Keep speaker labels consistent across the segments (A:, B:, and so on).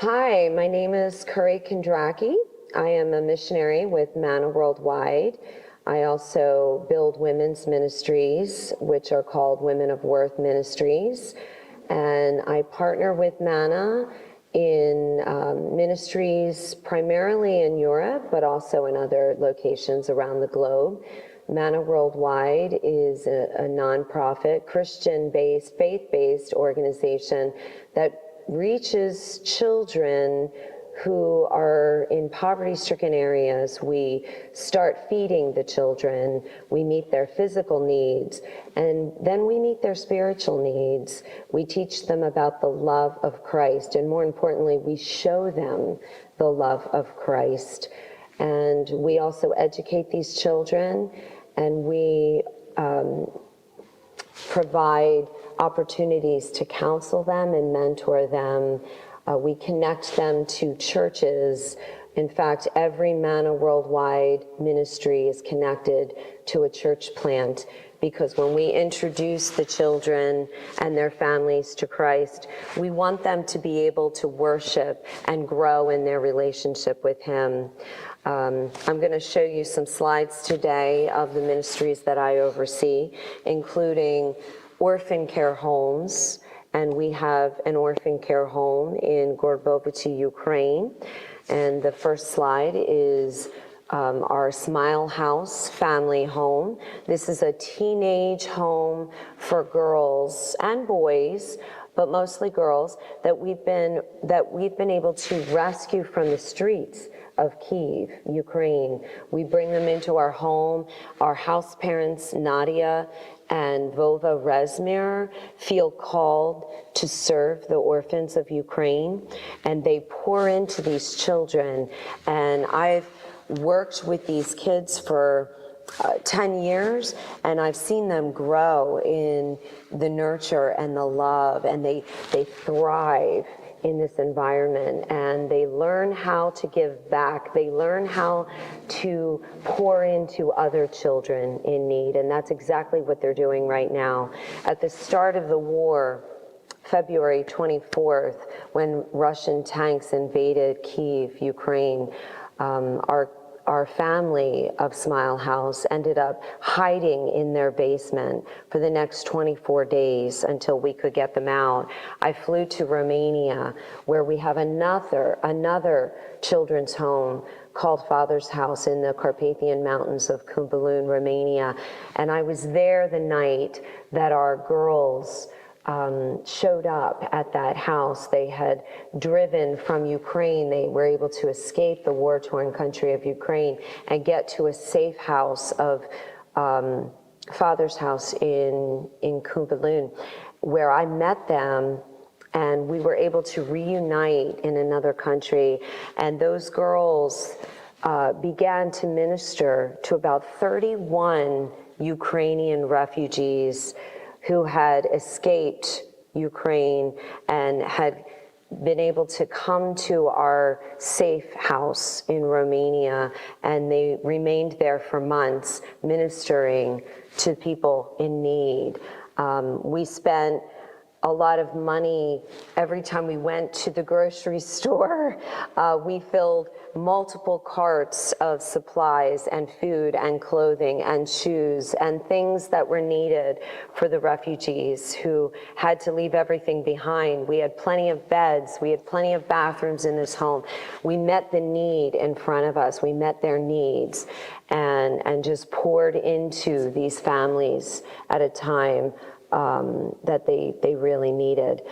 A: Hi, my name is KeriKondracki. I am a missionary with MANNA worldwide. I also build women's ministries, which are called Women of Worth Ministries. And I partner with MANNA in ministries primarily in Europe, but also in other locations around the globe. MANNA Worldwide is a nonprofit, Christian-based, faith-based organization that reaches children who are in poverty-stricken areas. We start feeding the children, we meet their physical needs, and then we meet their spiritual needs. We teach them about the love of Christ, and more importantly, we show them the love of Christ. And we also educate these children, and we provide opportunities to counsel them and mentor them. We connect them to churches. In fact, every MANNA worldwide ministry is connected to a church plant, because when we introduce the children and their families to Christ, we want them to be able to worship and grow in their relationship with Him. I'm going to show you some slides today of the ministries that I oversee, including orphan care homes, and we have an orphan care home in Gorbovity, Ukraine. And the first slide is our Smile House family home. This is a teenage home for girls and boys, but mostly girls, that we've been able to rescue from the streets of Kyiv, Ukraine. We bring them into our home. Our house parents, Nadia and Vova Rezmir, feel called to serve the orphans of Ukraine, and they pour into these children. And I've worked with these kids for 10 years, and I've seen them grow in the nurture and the love, and they thrive in this environment, and they learn how to give back. They learn how to pour into other children in need, and that's exactly what they're doing right now. At the start of the war, February 24th, when Russian tanks invaded Kyiv, Ukraine, our family of Smile House ended up hiding in their basement for the next 24 days until we could get them out. I flew to Romania, where we have another children's home called Father's House in the Carpathian Mountains of Cumberland, Romania. And I was there the night that our girls showed up at that house. They had driven from Ukraine. They were able to escape the war-torn country of Ukraine and get to a safe house of Father's House in Cumberland, where I met them, and we were able to reunite in another country. And those girls began to minister to about 31 Ukrainian refugees who had escaped Ukraine and had been able to come to our safe house in Romania, and they remained there for months ministering to people in need. We spent a lot of money every time we went to the grocery store. We filled multiple carts of supplies and food and clothing and shoes and things that were needed for the refugees who had to leave everything behind. We had plenty of beds. We had plenty of bathrooms in this home. We met the need in front of us. We met their needs and just poured into these families at a time that they really needed.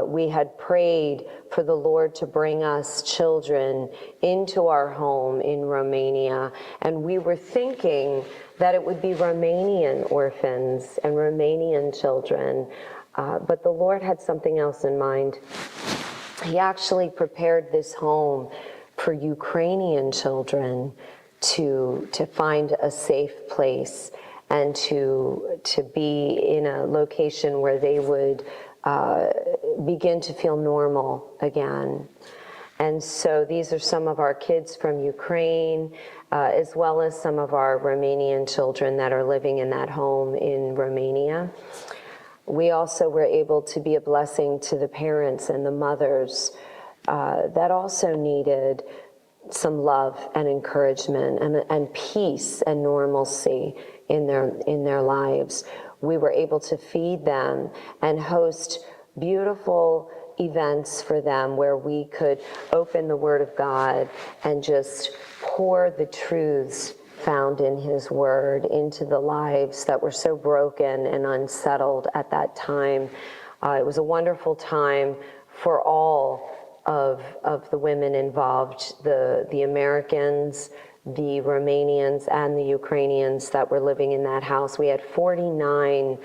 A: We had prayed for the Lord to bring us children into our home in Romania, and we were thinking that it would be Romanian orphans and Romanian children, but the Lord had something else in mind. He actually prepared this home for Ukrainian children to find a safe place and to be in a location where they would begin to feel normal again. And so these are some of our kids from Ukraine, as well as some of our Romanian children that are living in that home in Romania. We also were able to be a blessing to the parents and the mothers that also needed some love and encouragement and peace and normalcy in their lives. We were able to feed them and host beautiful events for them where we could open the Word of God and just pour the truths found in His Word into the lives that were so broken and unsettled at that time. It was a wonderful time for all of the women involved, the Americans, the Romanians, and the Ukrainians that were living in that house. We had 49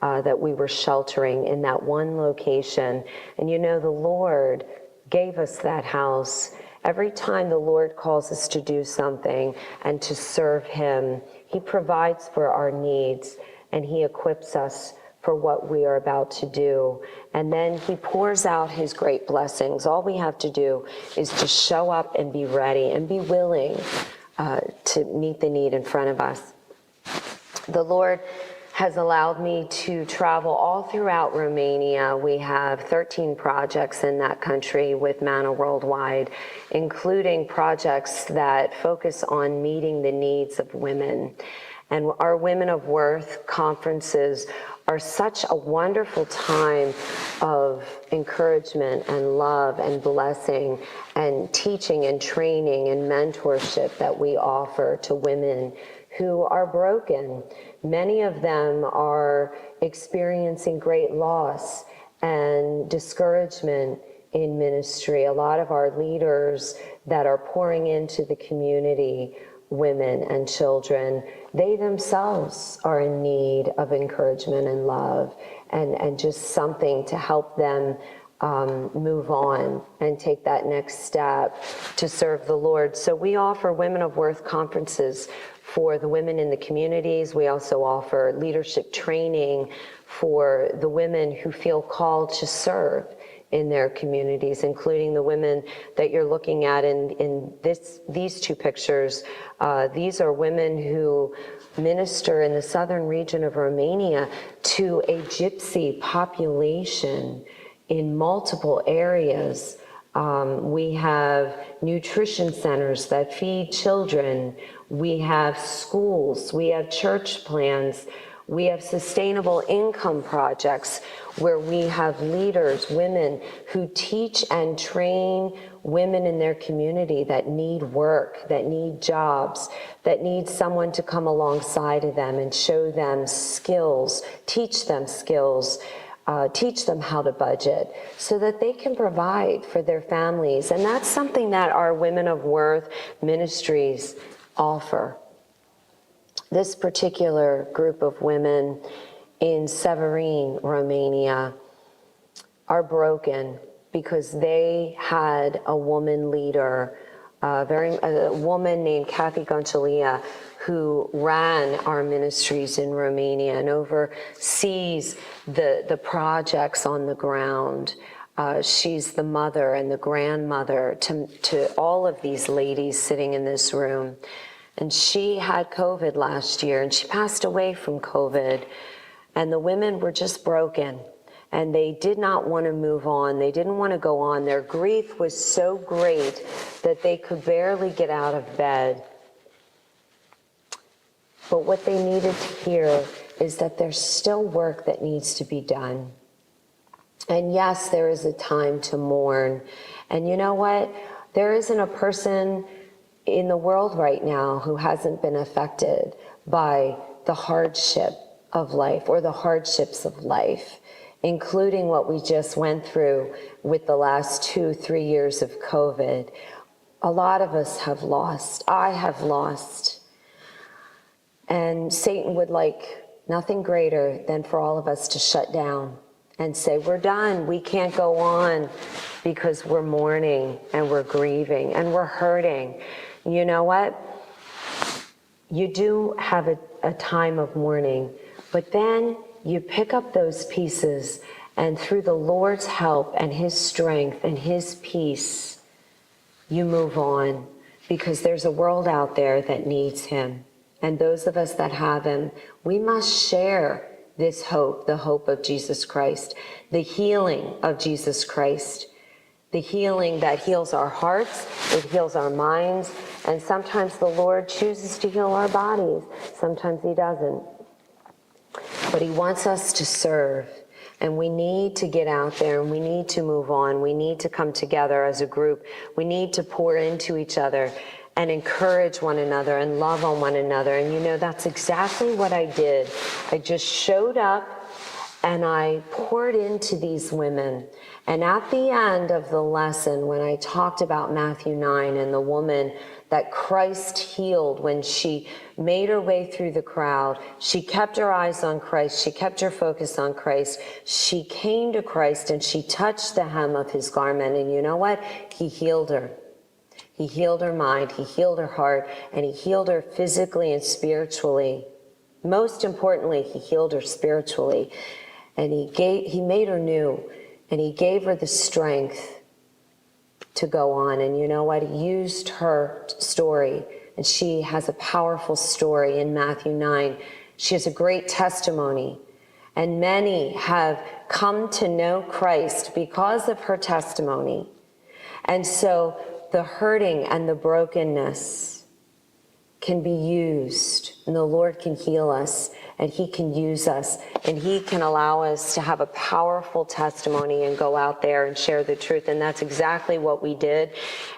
A: that we were sheltering in that one location. And you know, the Lord gave us that house. Every time the Lord calls us to do something and to serve Him, He provides for our needs and He equips us for what we are about to do. And then He pours out His great blessings. All we have to do is to show up and be ready and be willing to meet the need in front of us. The Lord has allowed me to travel all throughout Romania. We have 13 projects in that country with MANNA Worldwide, including projects that focus on meeting the needs of women. And our Women of Worth conferences are such a wonderful time of encouragement and love and blessing and teaching and training and mentorship that we offer to women who are broken. Many of them are experiencing great loss and discouragement in ministry. A lot of our leaders that are pouring into the community, women and children, they themselves are in need of encouragement and love and just something to help them move on and take that next step to serve the Lord. So we offer Women of Worth conferences for the women in the communities. We also offer leadership training for the women who feel called to serve in their communities, including the women that you're looking at in these two pictures. These are women who minister in the southern region of Romania to a gypsy population in multiple areas. We have nutrition centers that feed children. We have schools. We have church plans. We have sustainable income projects where we have leaders, women who teach and train women in their community that need work, that need jobs, that need someone to come alongside of them and show them skills, teach them skills, teach them how to budget so that they can provide for their families. And that's something that our Women of Worth ministries offer. This particular group of women in Severin, Romania, are broken because they had a woman leader, a woman named KeriKondracki, who ran our ministries in Romania and oversees the projects on the ground. She's the mother and the grandmother to all of these ladies sitting in this room. And she had COVID last year, and she passed away from COVID. And the women were just broken, and they did not want to move on. They didn't want to go on. Their grief was so great that they could barely get out of bed. But what they needed to hear is that there's still work that needs to be done. And yes, there is a time to mourn. And you know what? There isn't a person in the world right now who hasn't been affected by the hardship of life or the hardships of life, including what we just went through with the last 2-3 years of COVID. A lot of us have lost. I have lost. And Satan would like nothing greater than for all of us to shut down and say, we're done, we can't go on, because we're mourning and we're grieving and we're hurting. You know what? You do have a time of mourning, but then you pick up those pieces, and through the Lord's help and His strength and His peace, you move on, because there's a world out there that needs Him. And those of us that have Him, we must share this hope, the hope of Jesus Christ, the healing of Jesus Christ. the healing that heals our hearts, it heals our minds, and sometimes the Lord chooses to heal our bodies. Sometimes he doesn't. But he wants us to serve, and we need to get out there, and we need to move on. We need to come together as a group. We need to pour into each other and encourage one another and love on one another. And you know, that's exactly what I did. I just showed up and I poured into these women. And at the end of the lesson, when I talked about Matthew 9 and the woman that Christ healed when she made her way through the crowd, she kept her eyes on Christ, she kept her focus on Christ, she came to Christ and she touched the hem of his garment, and you know what? He healed her. He healed her mind, he healed her heart, and he healed her physically and spiritually. Most importantly, he healed her spiritually. And he made her new, and he gave her the strength to go on. And you know what? He used her story, and she has a powerful story in Matthew 9. She has a great testimony, and many have come to know Christ because of her testimony. And so the hurting and the brokenness can be used, and the Lord can heal us, and he can use us, and he can allow us to have a powerful testimony and go out there and share the truth. And that's exactly what we did.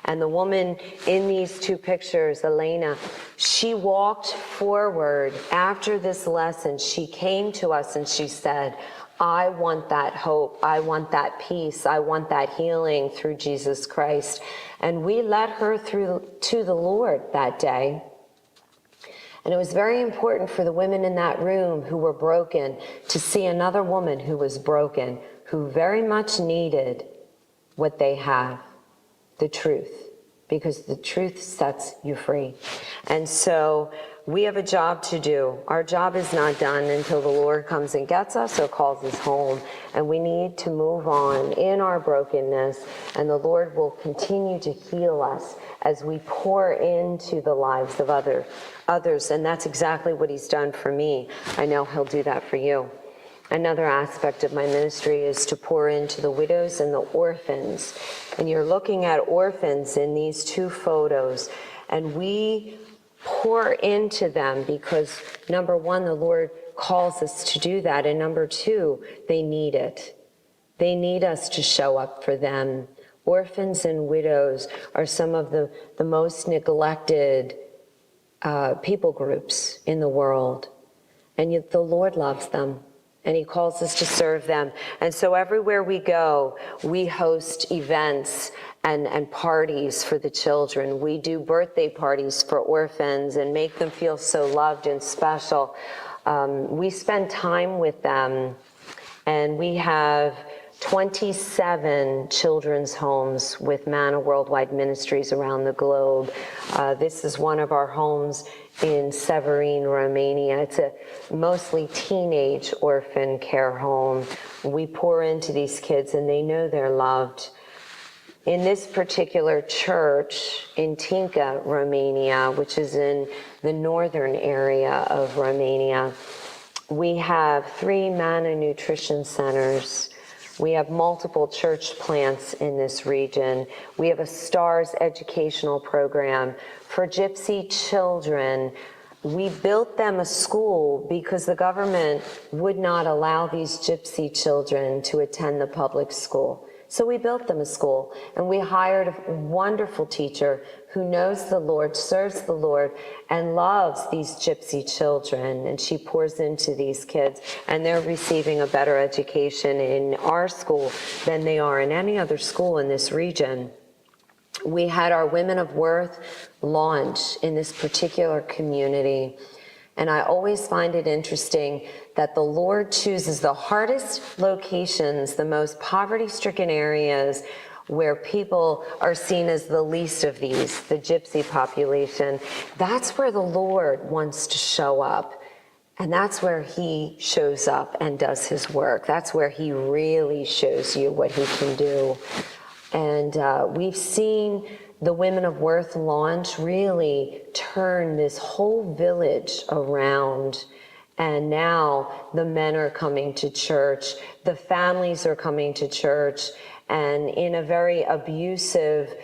A: And the woman in these two pictures, Elena, she walked forward after this lesson. She came to us and she said, I want that hope. I want that peace. I want that healing through Jesus Christ. And we led her through to the Lord that day. And it was very important for the women in that room who were broken to see another woman who was broken, who very much needed what they have, the truth, because the truth sets you free. And so we have a job to do. Our job is not done until the Lord comes and gets us or calls us home. And we need to move on in our brokenness, and the Lord will continue to heal us as we pour into the lives of others. And that's exactly what he's done for me. I know he'll do that for you. Another aspect of my ministry is to pour into the widows and the orphans. And you're looking at orphans in these two photos, and we pour into them because, number one, the Lord calls us to do that, and number two, they need it. They need us to show up for them. Orphans and widows are some of the most neglected people groups in the world, and yet the Lord loves them, and he calls us to serve them. And so everywhere we go, we host events and parties for the children. We do birthday parties for orphans and make them feel so loved and special. We spend time with them, and we have 27 children's homes with MANNA Worldwide Ministries around the globe. This is one of our homes in Severin, Romania. It's a mostly teenage orphan care home. We pour into these kids, and they know they're loved. In this particular church in Tinca, Romania, which is in the northern area of Romania, we have 3 MANNA nutrition centers. We have multiple church plants in this region. We have a STARS educational program for gypsy children. We built them a school because the government would not allow these gypsy children to attend the public school. So we built them a school, and we hired a wonderful teacher who knows the Lord, serves the Lord, and loves these gypsy children. And she pours into these kids, and they're receiving a better education in our school than they are in any other school in this region. We had our Women of Worth launch in this particular community. And I always find it interesting that the Lord chooses the hardest locations, the most poverty-stricken areas, where people are seen as the least of these, the gypsy population. That's where the Lord wants to show up. And that's where he shows up and does his work. That's where he really shows you what he can do. And we've seen the Women of Worth launch really turn this whole village around. And now the men are coming to church, the families are coming to church, and in a very abusive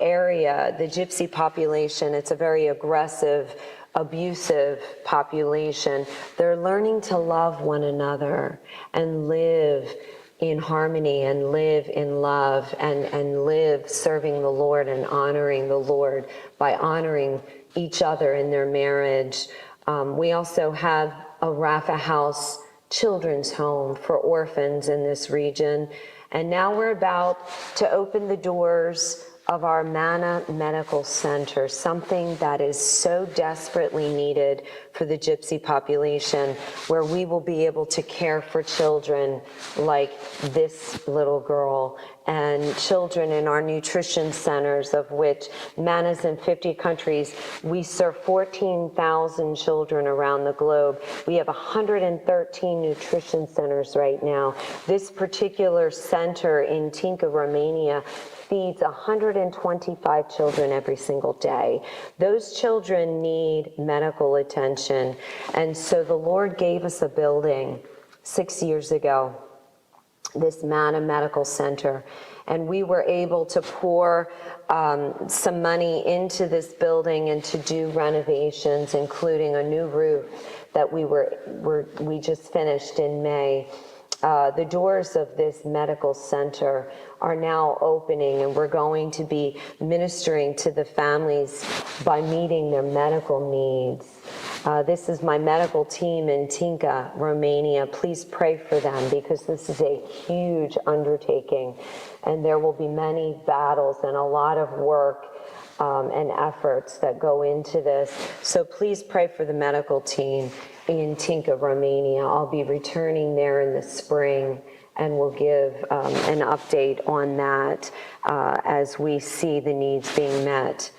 A: area, the Gypsy population, it's a very aggressive, abusive population. They're learning to love one another and live in harmony and live in love and live serving the Lord and honoring the Lord by honoring each other in their marriage. We also have a Rapha House children's home for orphans in this region. And now we're about to open the doors of our MANNA Medical Center, something that is so desperately needed for the Gypsy population, where we will be able to care for children like this little girl and children in our nutrition centers, of which MANNA's in 50 countries. We serve 14,000 children around the globe. We have 113 nutrition centers right now. This particular center in Tinca, Romania, feeds 125 children every single day. Those children need medical attention. And so the Lord gave us a building 6 years ago, this MANNA Medical Center. And we were able to pour some money into this building and to do renovations, including a new roof that we just finished in May. The doors of this medical center are now opening, and we're going to be ministering to the families by meeting their medical needs. This is my medical team in Tinca, Romania. Please pray for them, because this is a huge undertaking, and there will be many battles and a lot of work and efforts that go into this. So please pray for the medical team in Tinca, Romania. I'll be returning there in the spring, and we'll give an update on that as we see the needs being met.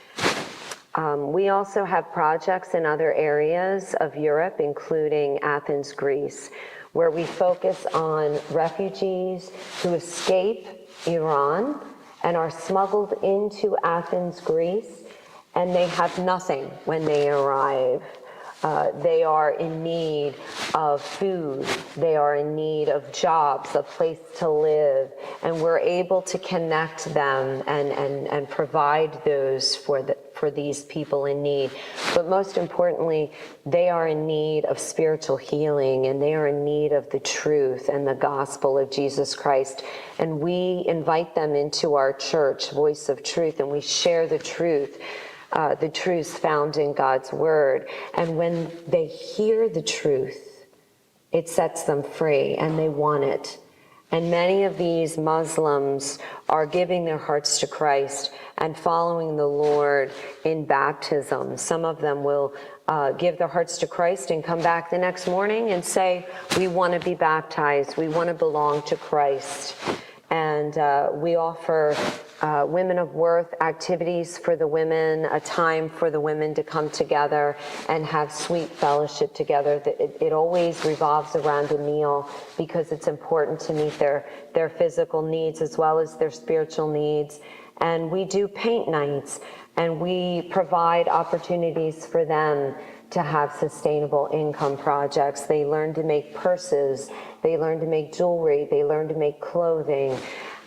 A: We also have projects in other areas of Europe, including Athens, Greece, where we focus on refugees who escape Iran and are smuggled into Athens, Greece, and they have nothing when they arrive. They are in need of food, they are in need of jobs, a place to live, and we're able to connect them and provide those for these people in need. But most importantly, they are in need of spiritual healing, and they are in need of the truth and the gospel of Jesus Christ. And we invite them into our church, Voice of Truth, and we share the truths found in God's word. And when they hear the truth, it sets them free, and they want it. And many of these Muslims are giving their hearts to Christ and following the Lord in baptism. Some of them will give their hearts to Christ and come back the next morning and say, we want to be baptized, we want to belong to Christ. And we offer Women of Worth activities for the women, a time for the women to come together and have sweet fellowship together. It always revolves around a meal, because it's important to meet their physical needs as well as their spiritual needs. And we do paint nights, and we provide opportunities for them to have sustainable income projects. They learn to make purses, they learn to make jewelry, they learn to make clothing,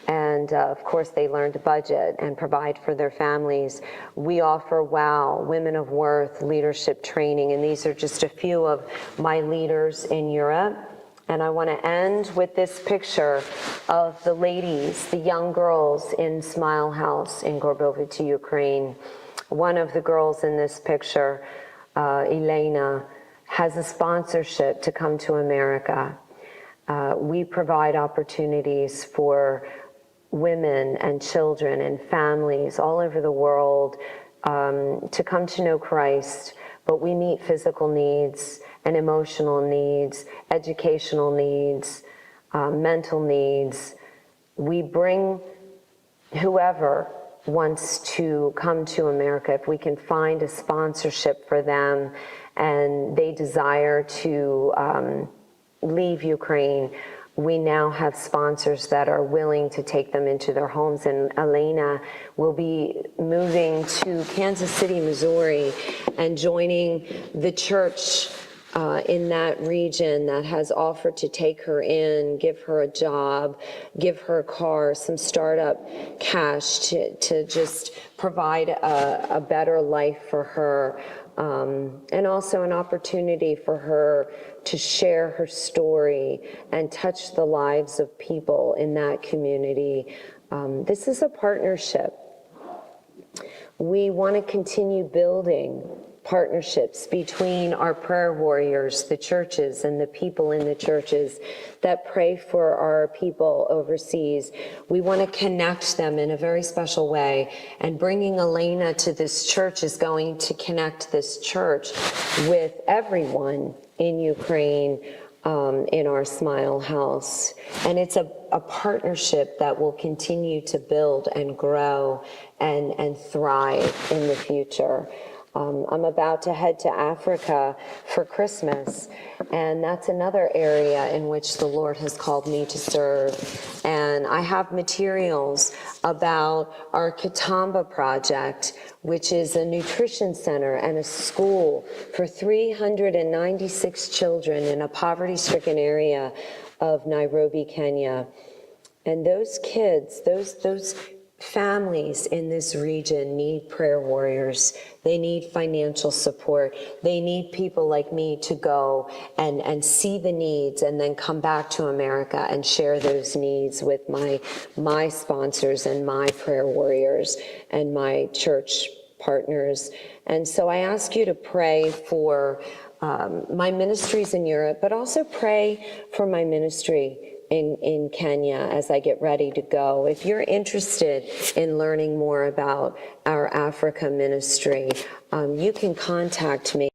A: and of course they learn to budget and provide for their families. We offer WOW, Women of Worth, leadership training, and these are just a few of my leaders in Europe. And I want to end with this picture of the ladies, the young girls in Smile House in Gorbovice, Ukraine. One of the girls in this picture, Elena, has a sponsorship to come to America. We provide opportunities for women and children and families all over the world to come to know Christ, but we meet physical needs and emotional needs, educational needs, mental needs. We bring whoever wants to come to America, if we can find a sponsorship for them and they desire to leave Ukraine, we now have sponsors that are willing to take them into their homes. And Elena will be moving to Kansas City, Missouri, and joining the church in that region that has offered to take her in, give her a job, give her a car, some startup cash to just provide a better life for her, and also an opportunity for her to share her story and touch the lives of people in that community. This is a partnership. We want to continue building partnerships between our prayer warriors, the churches, and the people in the churches that pray for our people overseas. We want to connect them in a very special way, and bringing Elena to this church is going to connect this church with everyone in Ukraine, in our Smile House. And it's a partnership that will continue to build and grow and thrive in the future. I'm about to head to Africa for Christmas, and that's another area in which the Lord has called me to serve. And I have materials about our Katamba project, which is a nutrition center and a school for 396 children in a poverty-stricken area of Nairobi, Kenya. And those kids, those families in this region need prayer warriors. They need financial support. They need people like me to go and see the needs and then come back to America and share those needs with my sponsors and my prayer warriors and my church partners. And so I ask you to pray for my ministries in Europe, but also pray for my ministry in Kenya as I get ready to go. If you're interested in learning more about our Africa ministry, you can contact me.